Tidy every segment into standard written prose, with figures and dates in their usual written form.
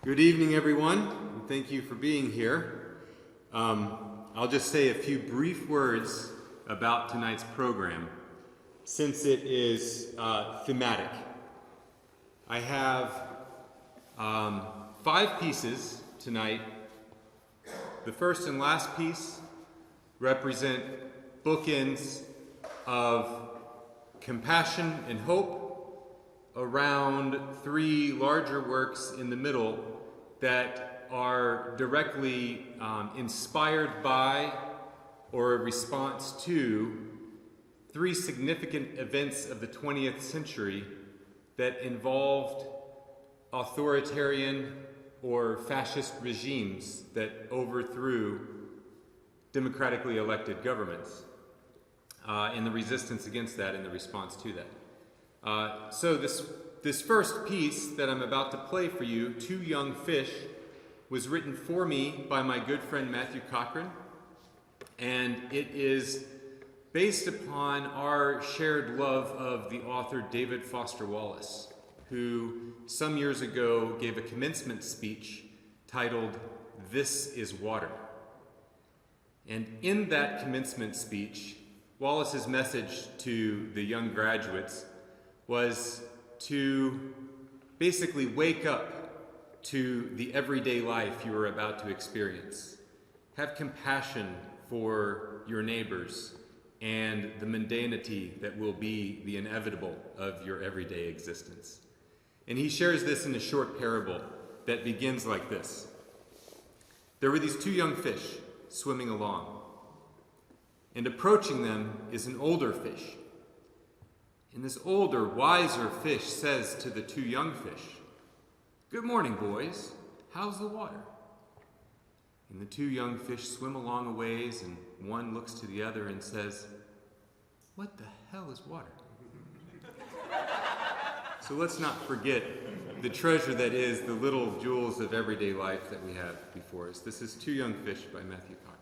Good evening, everyone, and thank you for being here. I'll just say a few brief words about tonight's program, since it is thematic. I have 5 pieces tonight. The first and last piece represent bookends of compassion and hope around 3 larger works in the middle that are directly inspired by or a response to 3 significant events of the 20th century that involved authoritarian or fascist regimes that overthrew democratically elected governments, and the resistance against that and the response to that. So this first piece that I'm about to play for you, Two Young Fish, was written for me by my good friend Matthew Cochran, and it is based upon our shared love of the author David Foster Wallace, who some years ago gave a commencement speech titled, "This is Water." And in that commencement speech, Wallace's message to the young graduates was to basically wake up to the everyday life you are about to experience. Have compassion for your neighbors and the mundanity that will be the inevitable of your everyday existence. And he shares this in a short parable that begins like this. There were these 2 young fish swimming along, and approaching them is an older fish. And this older, wiser fish says to the 2 young fish, "Good morning, boys. How's the water?" And the 2 young fish swim along a ways, and one looks to the other and says, "What the hell is water?" So let's not forget the treasure that is the little jewels of everyday life that we have before us. This is Two Young Fish by Matthew Cochran.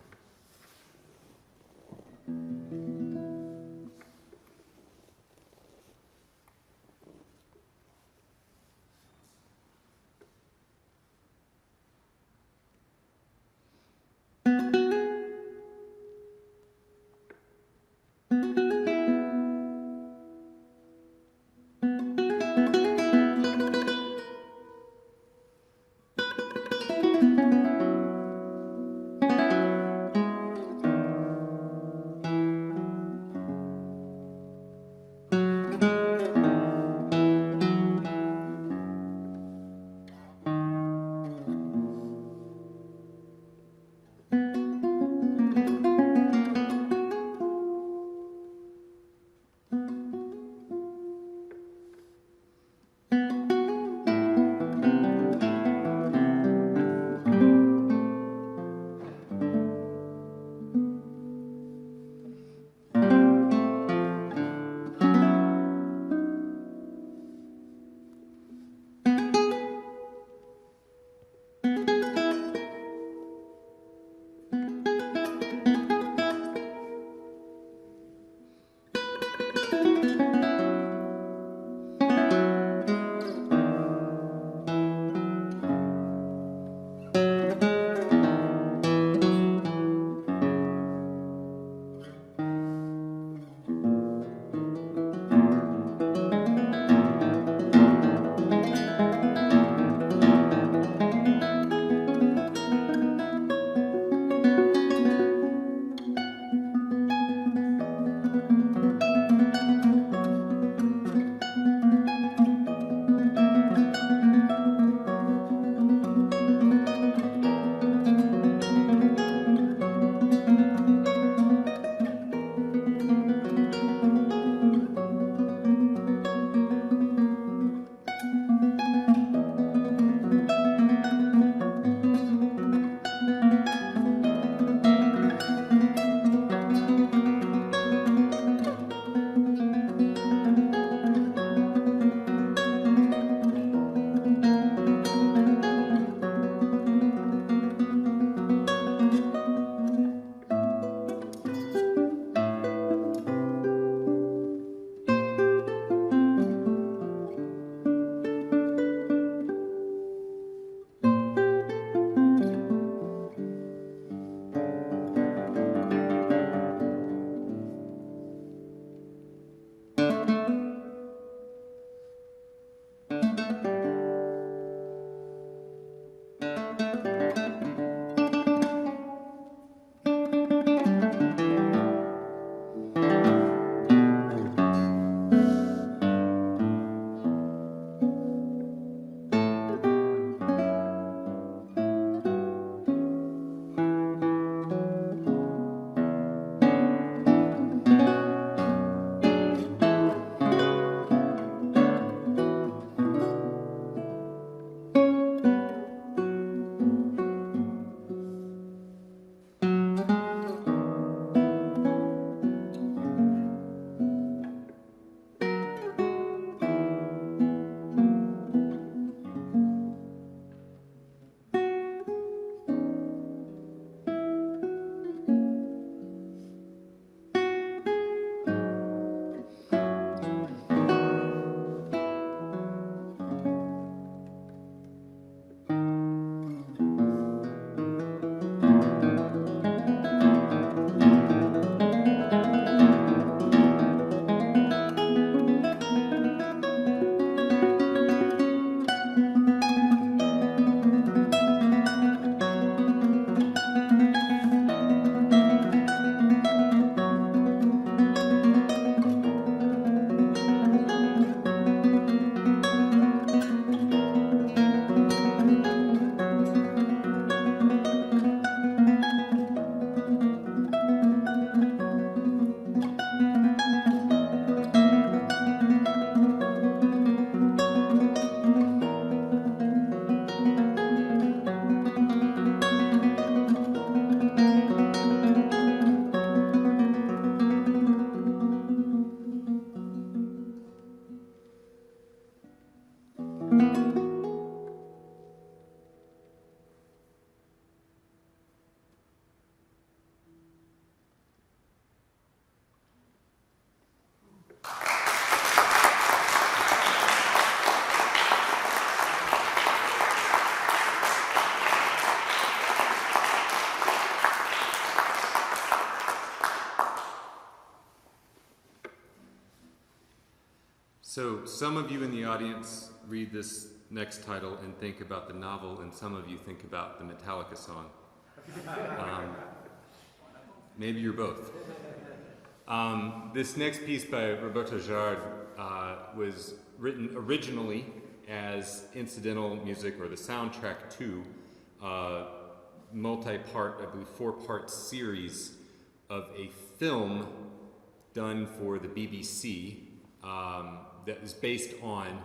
So some of you in the audience read this next title and think about the novel, and some of you think about the Metallica song. Maybe you're both. This next piece by Roberto Jara was written originally as incidental music, or the soundtrack to multi-part, I believe 4-part series of a film done for the BBC that was based on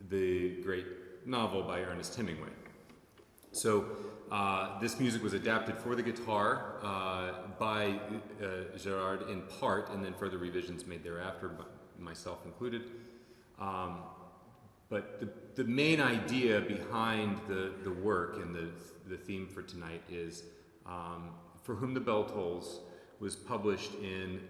the great novel by Ernest Hemingway. So this music was adapted for the guitar by Gerard in part, and then further revisions made thereafter, myself included. But the main idea behind the work and the theme for tonight is For Whom the Bell Tolls was published in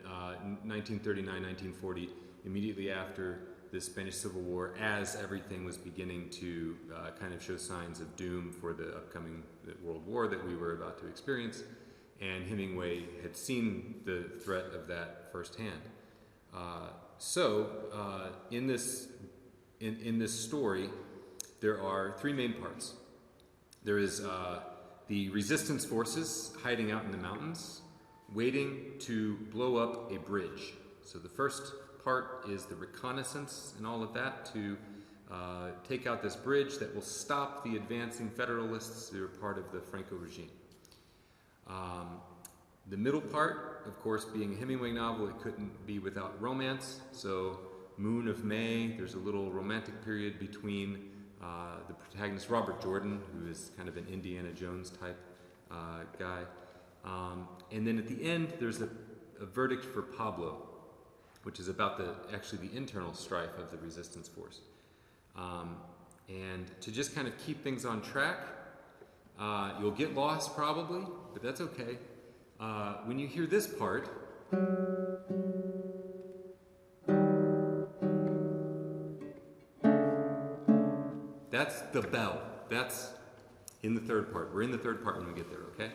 1939, 1940, immediately after the Spanish Civil War, as everything was beginning to kind of show signs of doom for the upcoming World War that we were about to experience. And Hemingway had seen the threat of that firsthand. In this story, there are 3 main parts. There is the resistance forces hiding out in the mountains, waiting to blow up a bridge. So the first part is the reconnaissance and all of that to take out this bridge that will stop the advancing Federalists who are part of the Franco regime. The middle part, of course, being a Hemingway novel, it couldn't be without romance. So Moon of May, there's a little romantic period between the protagonist, Robert Jordan, who is kind of an Indiana Jones type guy. And then at the end, there's a verdict for Pablo, which is about the internal strife of the resistance force. And to just kind of keep things on track, you'll get lost probably, but that's okay. When you hear this part, that's the bell. That's in the third part. We're in the third part when we get there, okay?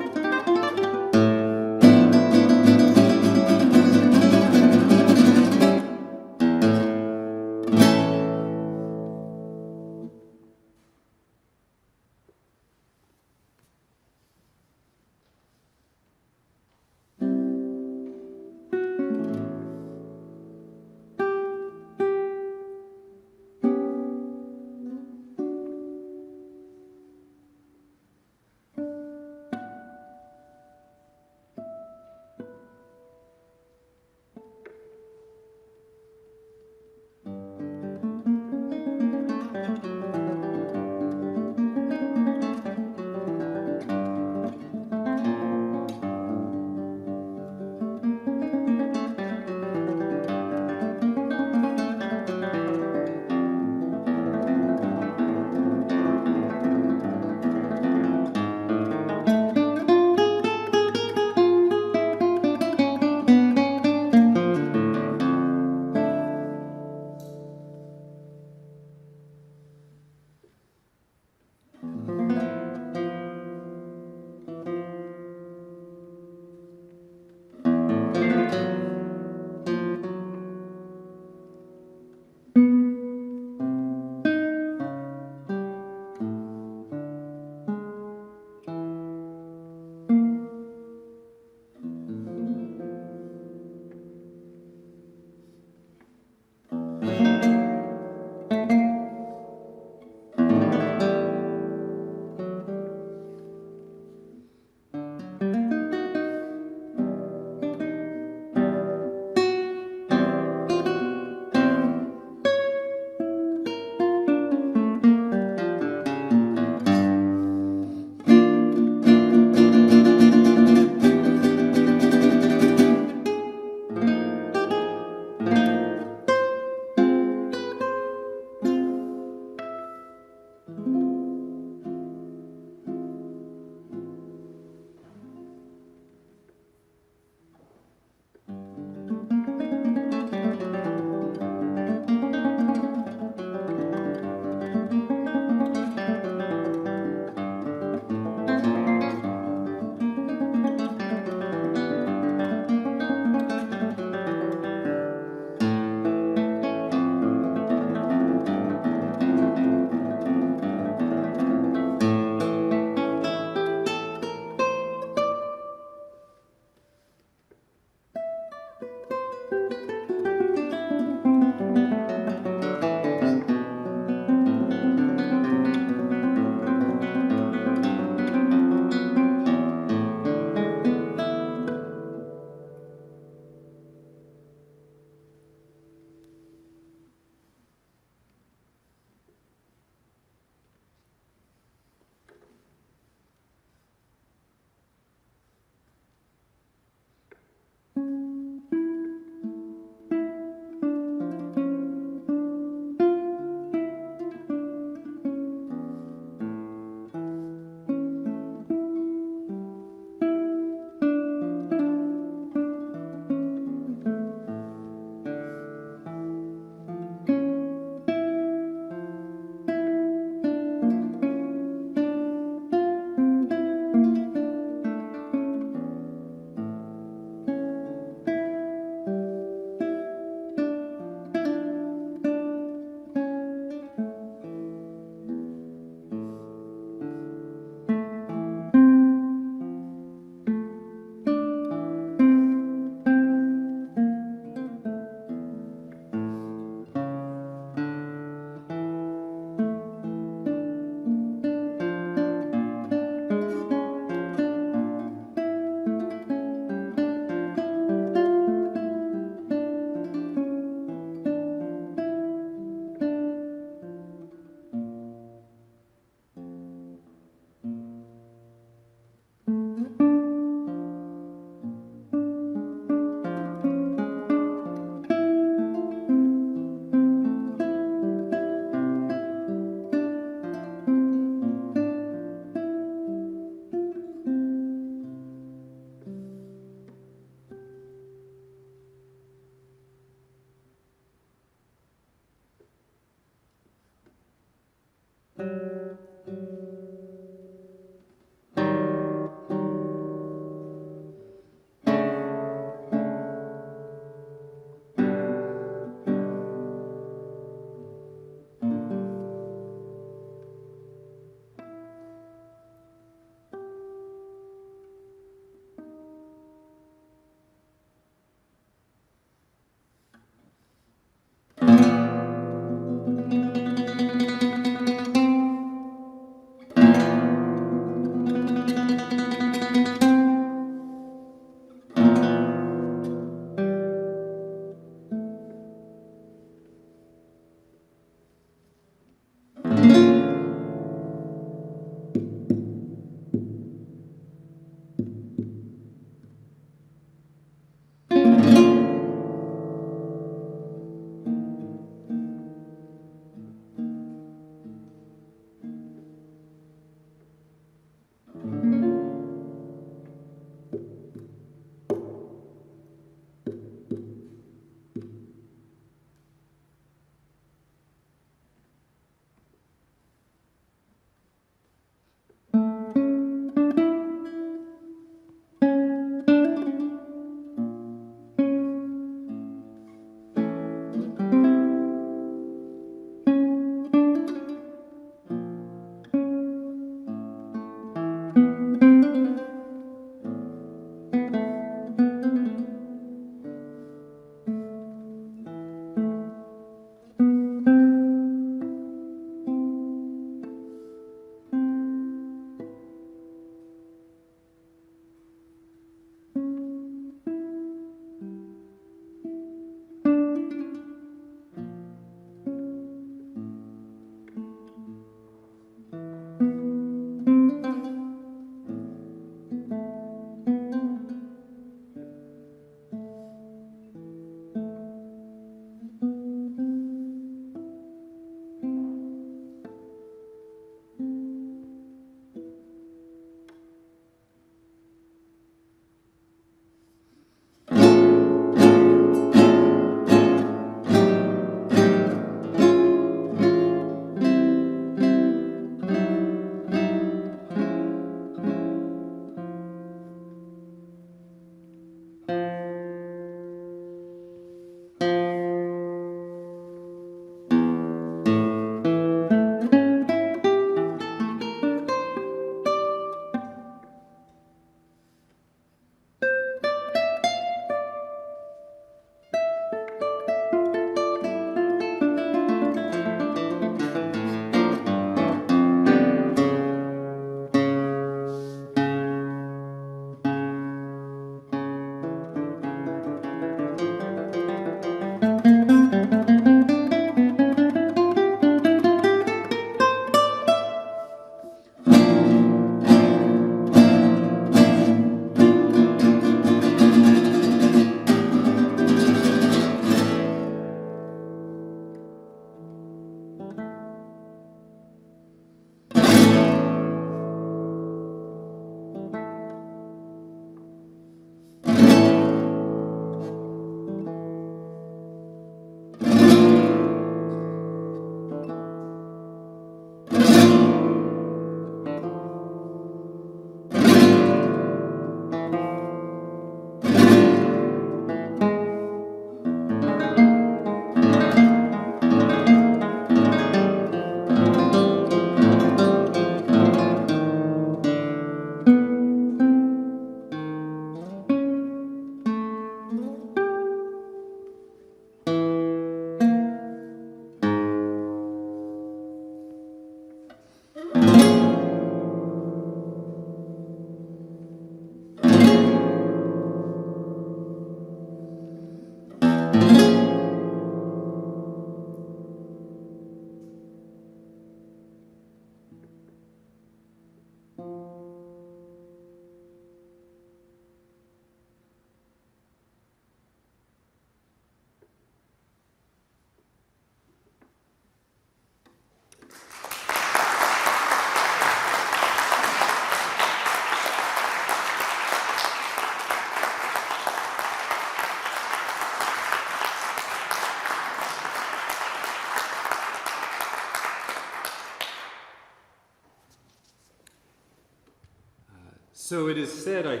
So it is said, I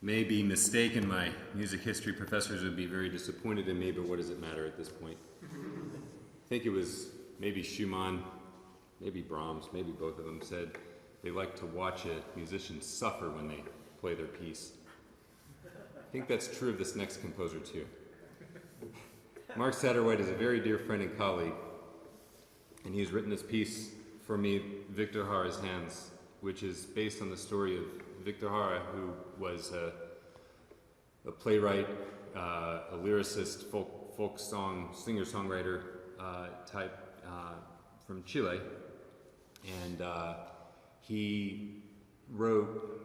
may be mistaken, my music history professors would be very disappointed in me, but what does it matter at this point? I think it was maybe Schumann, maybe Brahms, maybe both of them said they like to watch a musician suffer when they play their piece. I think that's true of this next composer too. Mark Satterwhite is a very dear friend and colleague, and he's written this piece for me, Victor Jara's Hands, which is based on the story of Victor Jara, who was a playwright, a lyricist, folk song, singer-songwriter type from Chile. And he wrote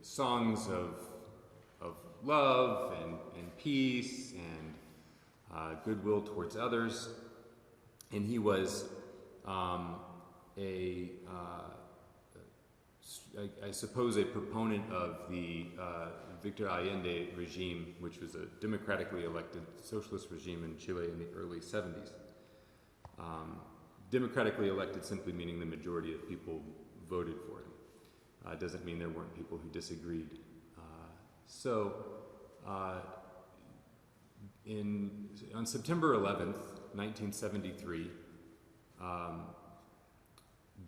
songs of love and peace and goodwill towards others. And he was I suppose a proponent of the Victor Allende regime, which was a democratically elected socialist regime in Chile in the early 70s. Democratically elected simply meaning the majority of people voted for him. Doesn't mean there weren't people who disagreed. On September 11th, 1973,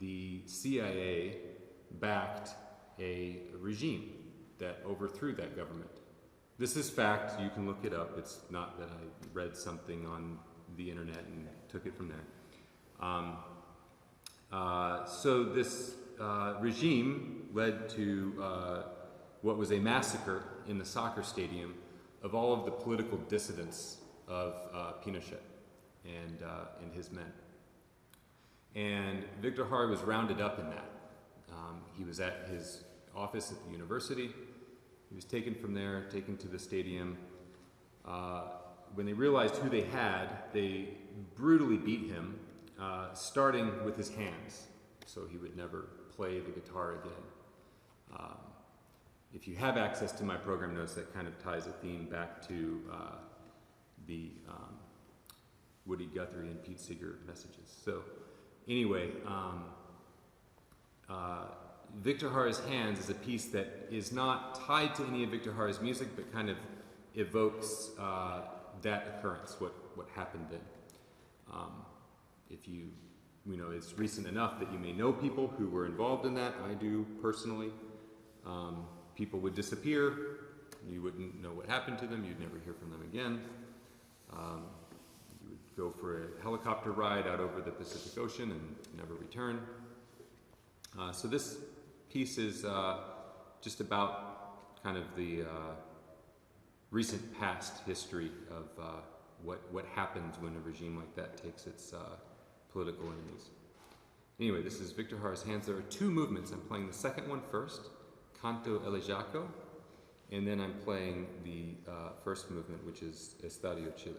the CIA backed a regime that overthrew that government. This is fact, you can look it up. It's not that I read something on the internet and took it from there. So this regime led to what was a massacre in the soccer stadium of all of the political dissidents of Pinochet and his men. And Victor Jara was rounded up in that. He was at his office at the university. He was taken from there, taken to the stadium. When they realized who they had, they brutally beat him, starting with his hands, so he would never play the guitar again. If you have access to my program notes, that kind of ties a theme back to the Woody Guthrie and Pete Seeger messages. So anyway, Victor Jara's Hands is a piece that is not tied to any of Victor Jara's music, but kind of evokes that occurrence, what happened then. If you know, it's recent enough that you may know people who were involved in that. I do personally. People would disappear. You wouldn't know what happened to them. You'd never hear from them again. You would go for a helicopter ride out over the Pacific Ocean and never return. So this piece is just about kind of the recent past history of what happens when a regime like that takes its political enemies. Anyway, this is Victor Jara's Hands. There are two movements. I'm playing the second one first, Canto, elegiaco, and then I'm playing the first movement, which is Estadio, Chile.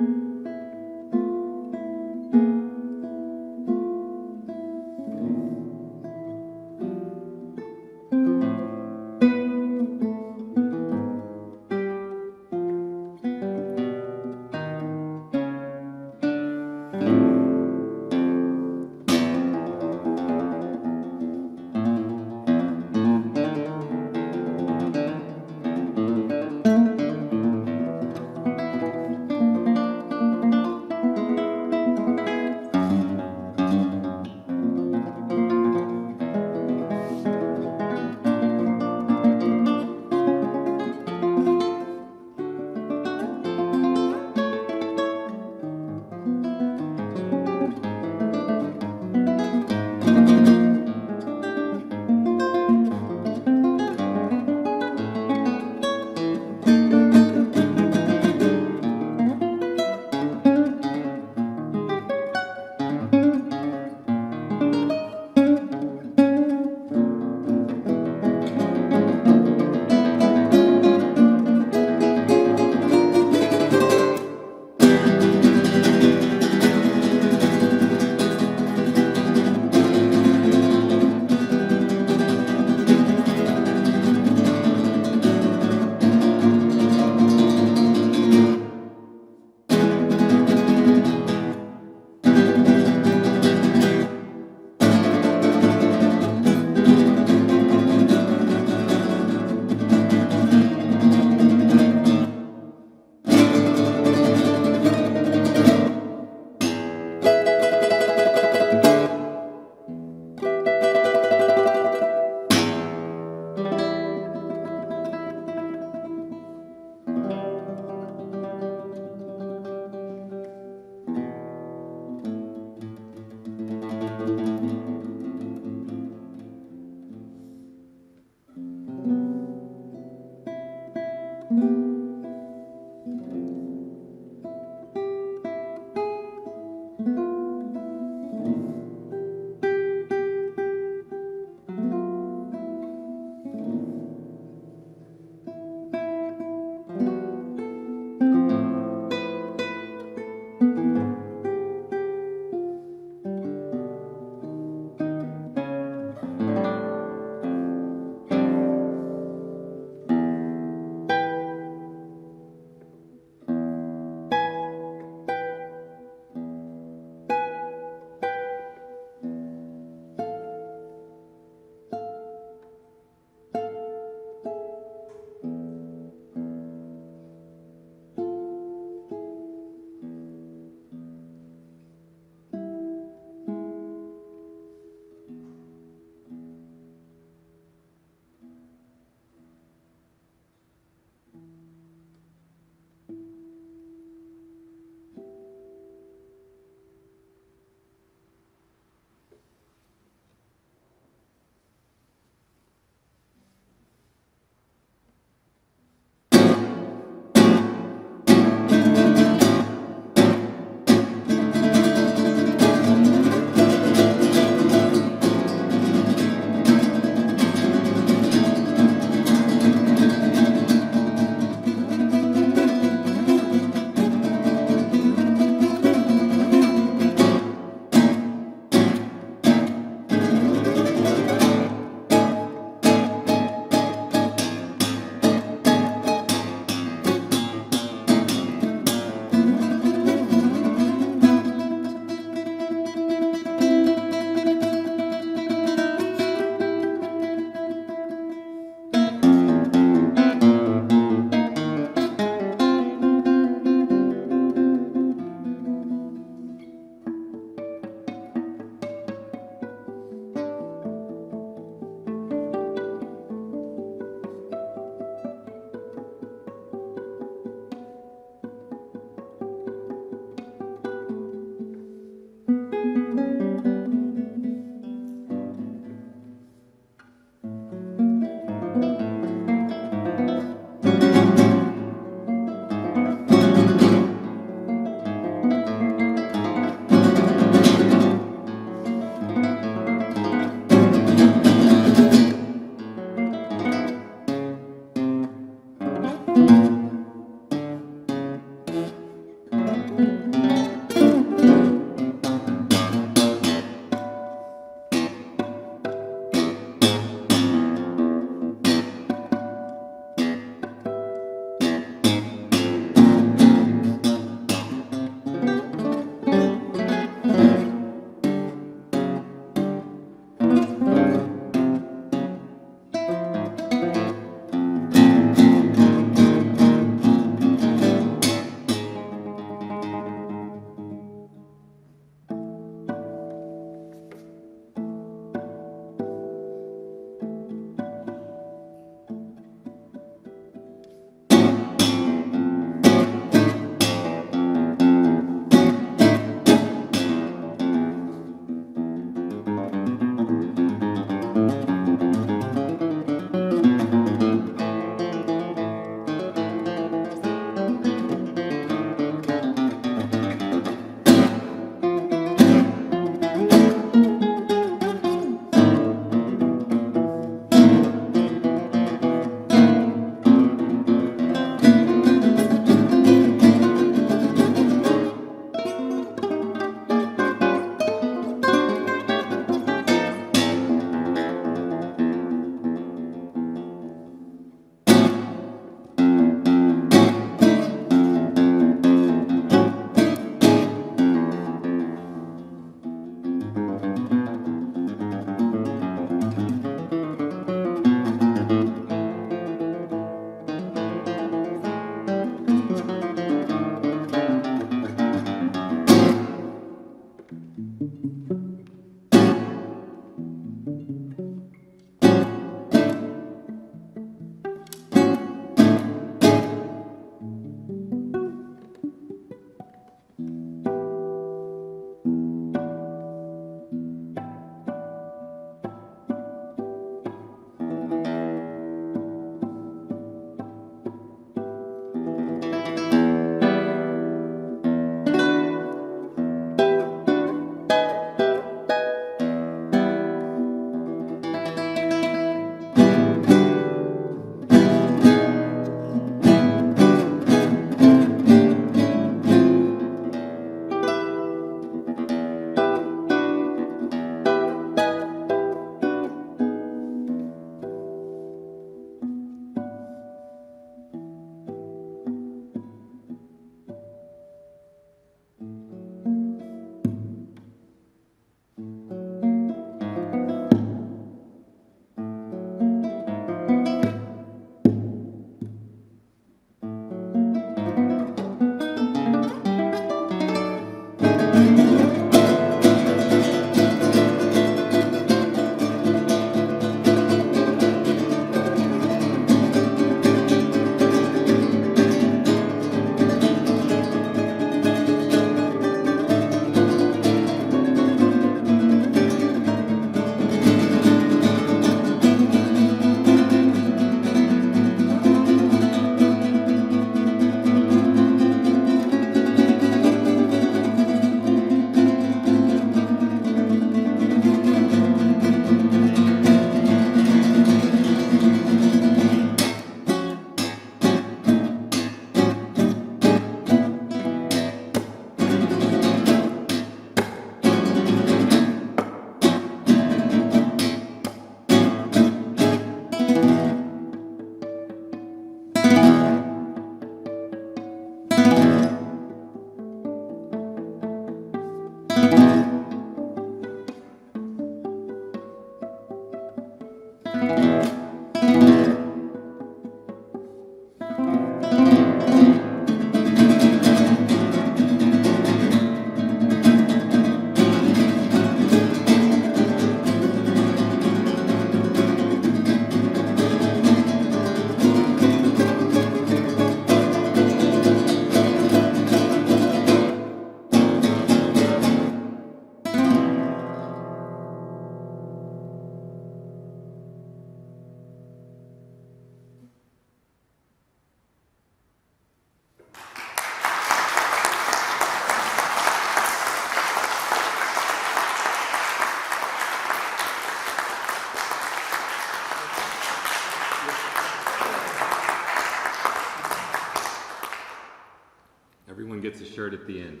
Everyone gets a shirt at the end.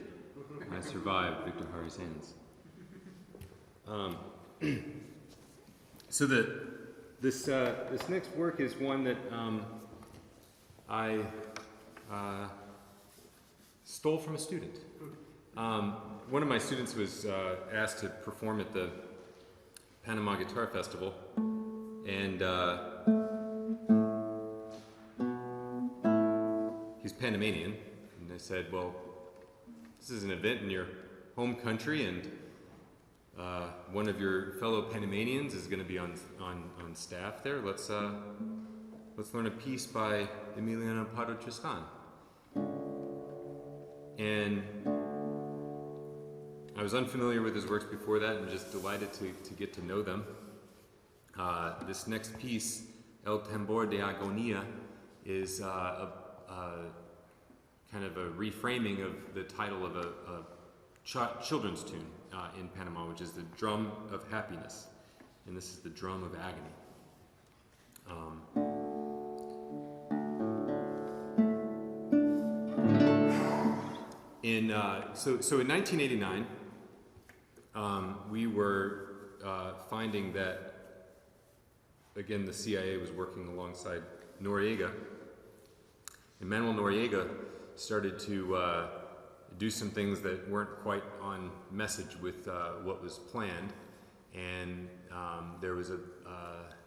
I survived Victor Hari's hands. So this next work is one that I stole from a student. One of my students was asked to perform at the Panama Guitar Festival, and he's Panamanian. And I said, well, this is an event in your home country, and one of your fellow Panamanians is going to be on staff there. Let's learn a piece by Emiliano Pardo Tristan. And I was unfamiliar with his works before that, and just delighted to get to know them. This next piece, El Tambor de Agonia, is kind of a reframing of the title of a children's tune in Panama, which is the Drum of Happiness, and this is the Drum of Agony. So in 1989, we were finding that, again, the CIA was working alongside Noriega, and Manuel Noriega started to do some things that weren't quite on message with what was planned, and there was a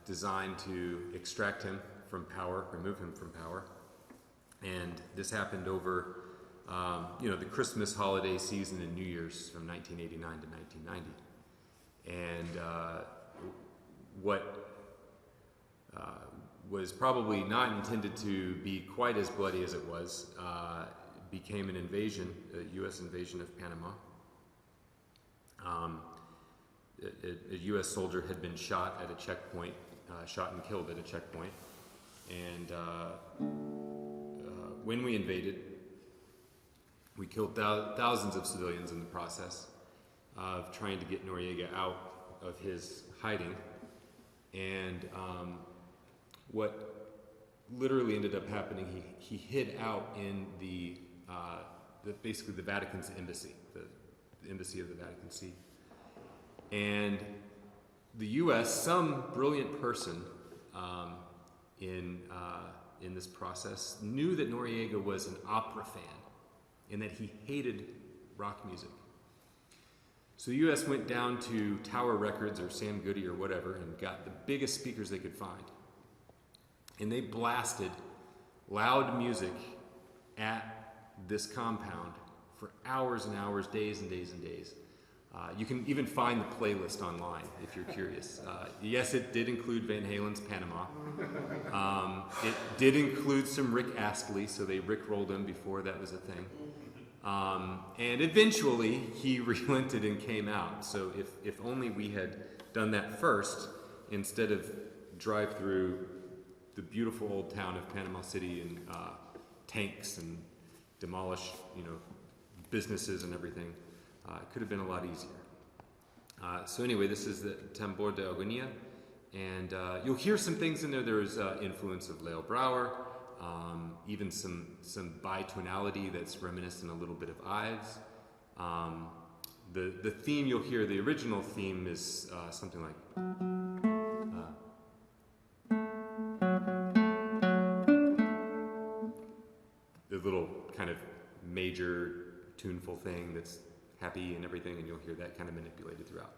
design to extract him from power, remove him from power, and this happened over the Christmas holiday season and New Year's from 1989 to 1990, and what was probably not intended to be quite as bloody as it was, became an invasion, a U.S. invasion of Panama. A U.S. soldier had been shot at a checkpoint, shot and killed at a checkpoint, and when we invaded, we killed thousands of civilians in the process of trying to get Noriega out of his hiding, and what literally ended up happening, he hid out in basically the Vatican's embassy, the embassy of the Vatican See. And the U.S., some brilliant person in this process knew that Noriega was an opera fan and that he hated rock music. So the U.S. went down to Tower Records or Sam Goody or whatever and got the biggest speakers they could find. And they blasted loud music at this compound for hours and hours, days and days and days. You can even find the playlist online if you're curious. Yes, it did include Van Halen's Panama. It did include some Rick Astley, so they Rick-rolled him before that was a thing. And eventually, he relented and came out. So if only we had done that first, instead of drive through the beautiful old town of Panama City and tanks and demolish, businesses and everything. It could have been a lot easier. So anyway, this is the Tambor de Agonia, and you'll hear some things in there. There's influence of Leo Brouwer, even some bitonality that's reminiscent a little bit of Ives. The theme you'll hear, the original theme is something like. major tuneful thing that's happy and everything, and you'll hear that kind of manipulated throughout.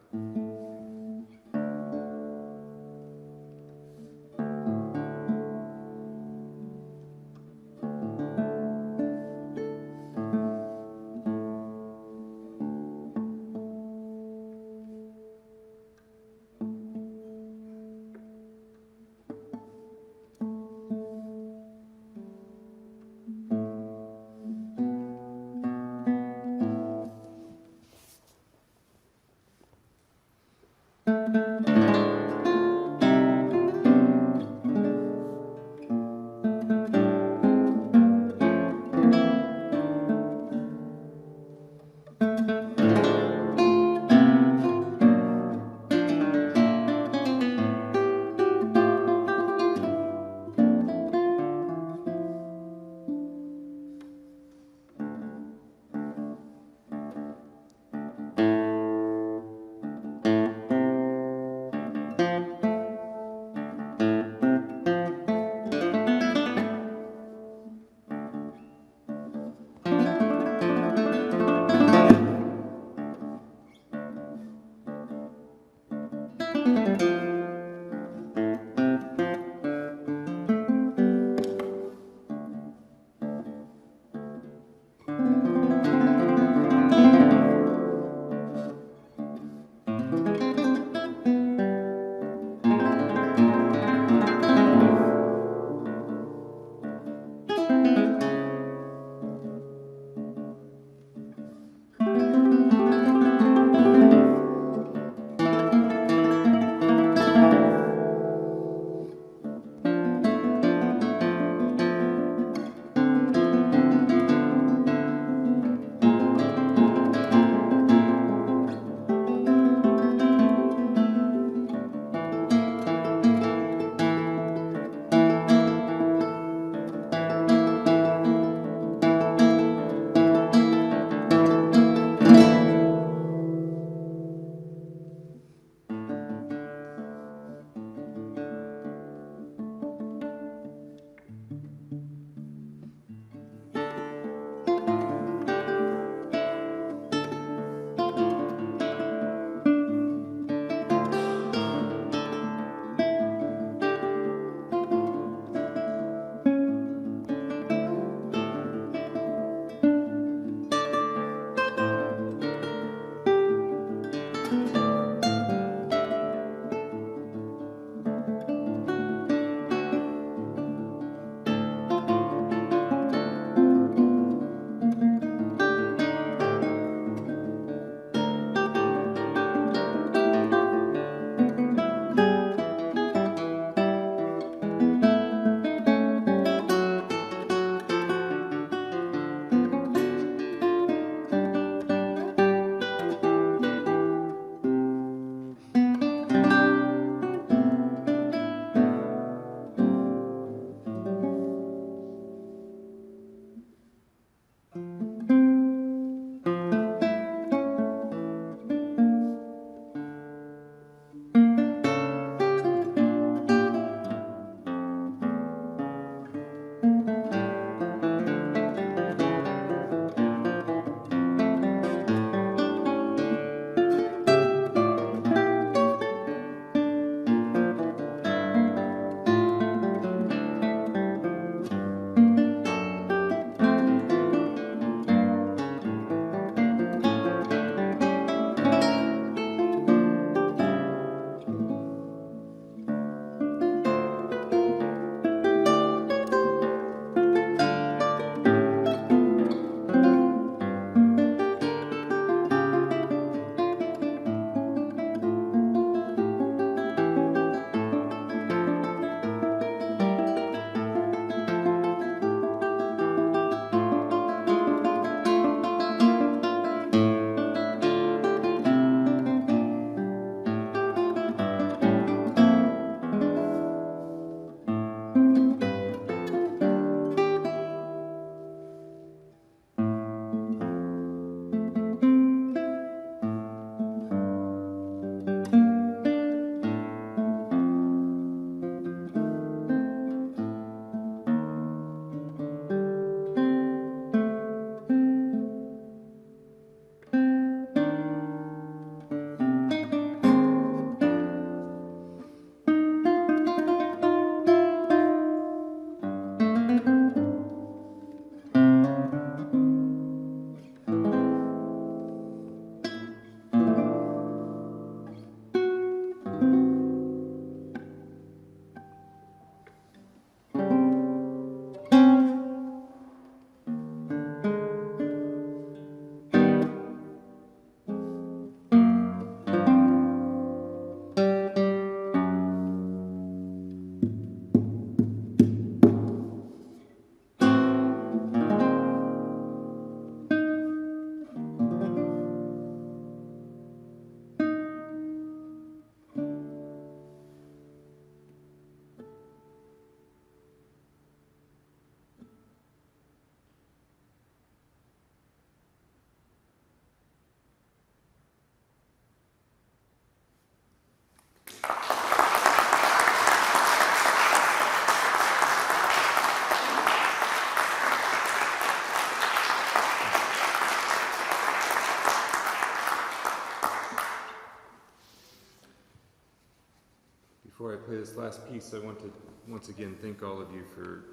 last piece, I want to once again thank all of you for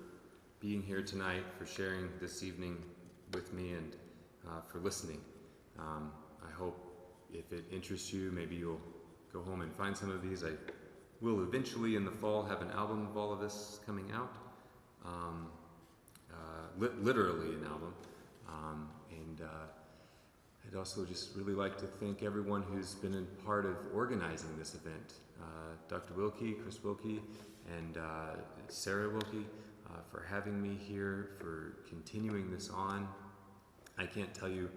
being here tonight, for sharing this evening with me, and for listening. I hope if it interests you, maybe you'll go home and find some of these. I will eventually in the fall have an album of all of this coming out. Literally an album. And I'd also just really like to thank everyone who's been a part of organizing this event. Dr. Wilkie, Chris Wilkie, and Sarah Wilkie for having me here, for continuing this on. I can't tell you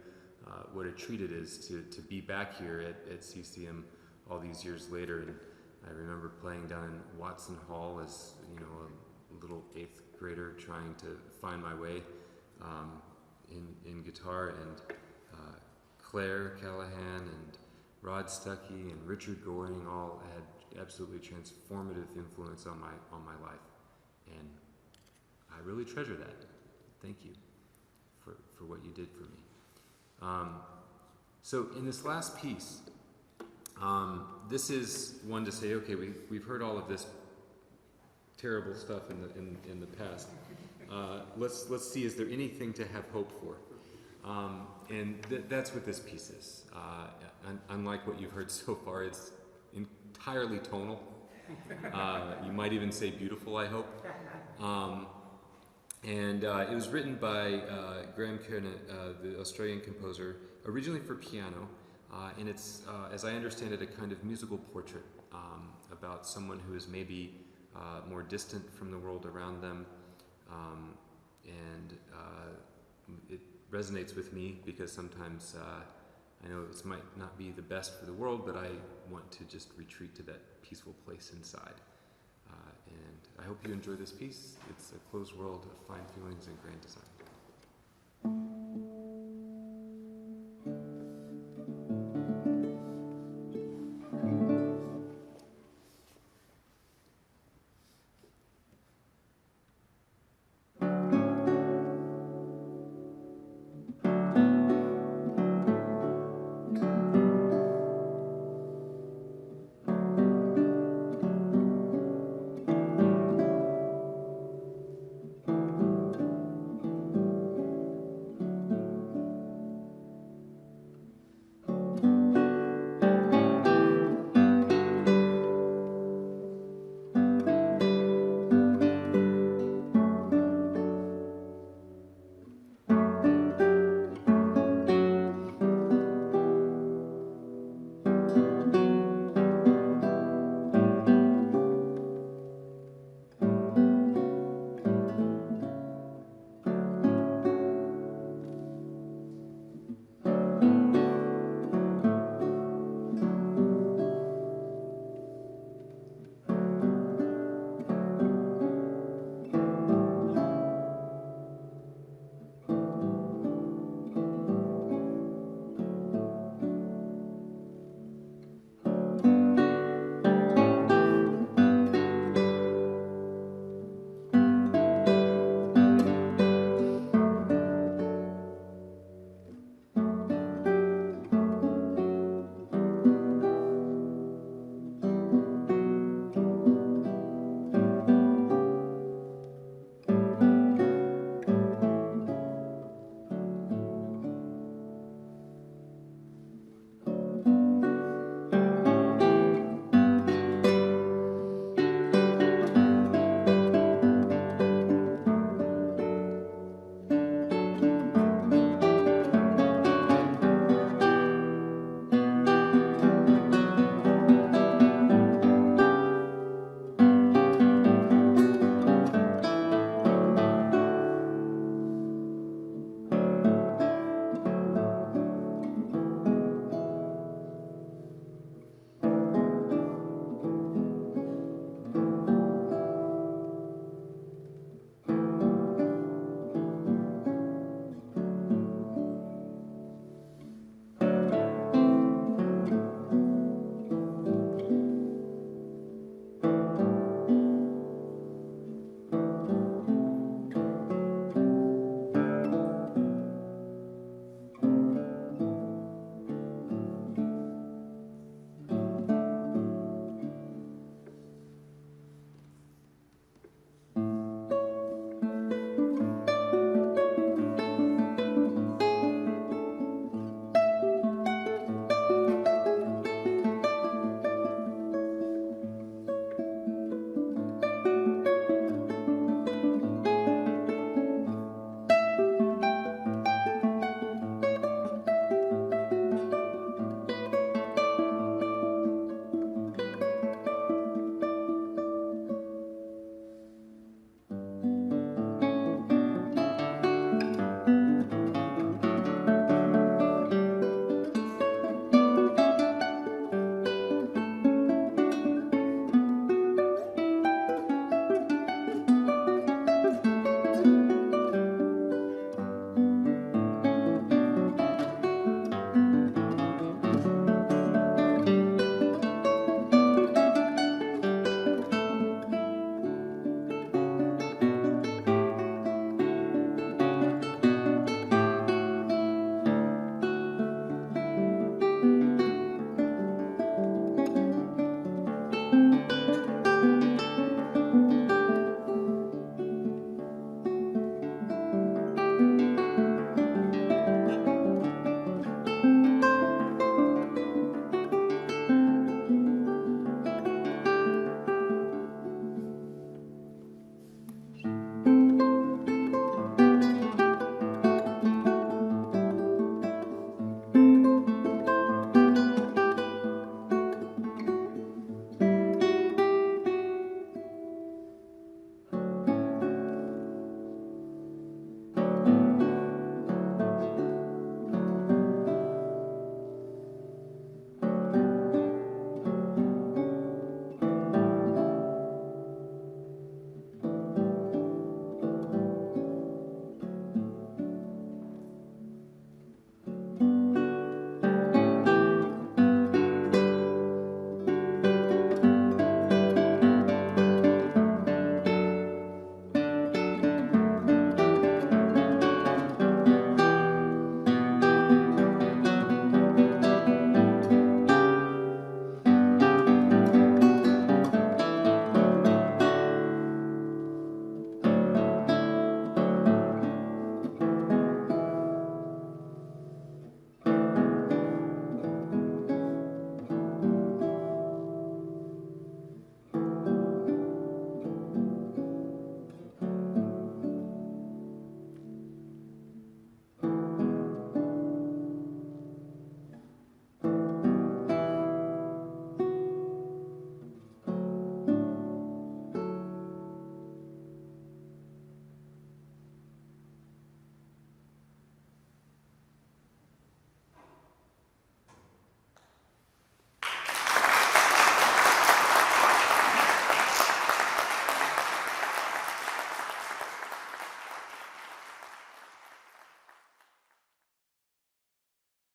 what a treat it is to be back here at CCM all these years later. And I remember playing down in Watson Hall as a little 8th grader trying to find my way in guitar, and Claire Callahan and Rod Stuckey and Richard Goring all had absolutely transformative influence on my life, and I really treasure that. Thank you for what you did for me. So in this last piece, this is one to say, okay, we've heard all of this terrible stuff in the past. Let's see, is there anything to have hope for? And that's what this piece is. Unlike what you've heard so far, it's entirely tonal. You might even say beautiful, I hope. And it was written by Graham Kernan, the Australian composer, originally for piano. And it's, as I understand it, a kind of musical portrait about someone who is maybe more distant from the world around them. And it resonates with me because sometimes I know it might not be the best for the world, but I want to just retreat to that peaceful place inside. And I hope you enjoy this piece. It's a closed world of fine feelings and grand design.